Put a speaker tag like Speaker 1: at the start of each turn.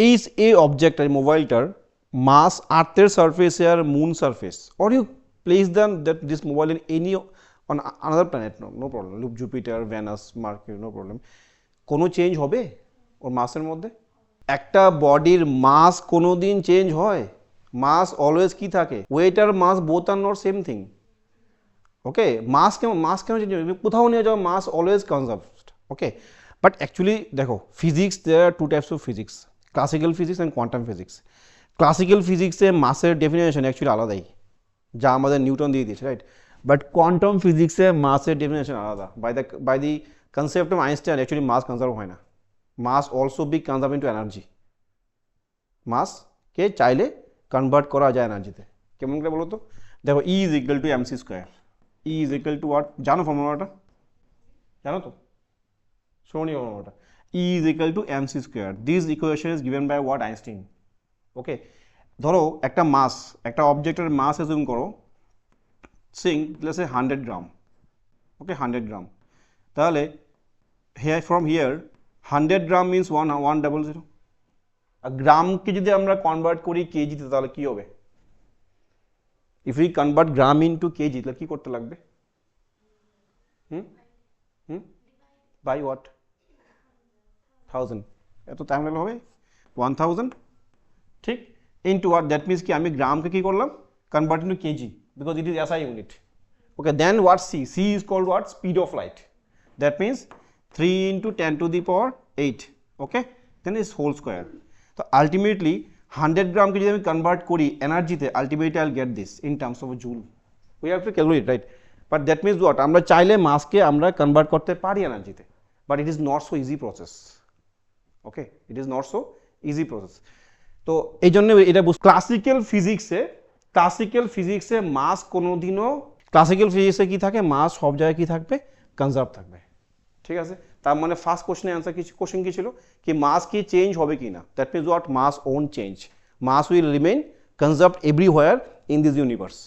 Speaker 1: এই এই অবজেক্ট আর মোবাইলটার মাস আর্থের সারফেসে আর moon surface, or you place then that this mobile in any on another planet, no problem, Jupiter, Venus, Mercury, no problem, কোনো change হবে ওর মাসের মধ্যে? একটা বডির মাস কোনো দিন চেঞ্জ হয়? মাস অলওয়েজ কি থাকে? ওয়েট আর mass both are not same thing. Okay, mass কেন চেঞ্জ হবে? কোথাও নিয়ে যাও, mass always conserved. Okay, but actually দেখো, physics, there are two types of physics, classical physics and quantum physics. Classical ফিজিক্সে মাসের ডেফিনেশন অ্যাকচুয়ালি আলাদাই, যা আমাদের নিউটন দিয়ে দিয়েছে, রাইট? বাট কোয়ান্টাম ফিজিক্সে মাসের ডেফিনেশন আলাদা। By the concept of Einstein, actually mass conserve হয় না, mass also be conserve into energy. মাসকে চাইলে কনভার্ট করা যায় এনার্জিতে। কেমন করে বলো তো? দেখো, E is equal to MC square. E is equal to what? জানো ফর্মুলাটা? জানো তো? শোনি ফর্মুলাটা, E is equal to MC square. This equation is given by what? Einstein. Okay, ধরো একটা মাস, একটা অবজেক্টের মাস অ্যাজিউম করো, Singh let's say 100 gram. Okay, 100 gram. তাহলে here from here 100 gram means 100। আর গ্রামকে যদি আমরা কনভার্ট করি কেজিতে, তাহলে কি হবে? If we convert gram into KG, তাহলে কি করতে লাগবে? By what? 1000। এত টাইম লাগলে হবে? 1000, ঠিক, ইনটু হোয়াট? দ্যাট মিনস কি আমি গ্রামকে কি করলাম? Convert into kg, because it is SI unit. Okay, then what? C is called what? Speed of light. That means 3 into 10 to the power 8। Okay, then is whole square. তো ultimately 100 গ্রামকে যদি আমি convert করি এনার্জিতে, ultimately I get this in terms of joule. We have to calculate, right? But that means what? আমরা চাইলে মাসকে আমরা কনভার্ট করতে পারি এনার্জিতে, but it is not so easy process. Okay, it is not so easy process. তো এই জন্য এটা ক্লাসিক্যাল ফিজিক্সে মাস কোনোদিনও, ক্লাসিক্যাল ফিজিক্সে কি থাকে? মাস সব জায়গায় কি থাকবে? কনজার্ভ থাকবে। ঠিক আছে, তার মানে ফার্স্ট কোশ্চেনের অ্যান্সার কোশ্চেন কি ছিল? কি মাস কি চেঞ্জ হবে কি না? That means what? Mass won't change, mass will remain conserved everywhere in this universe.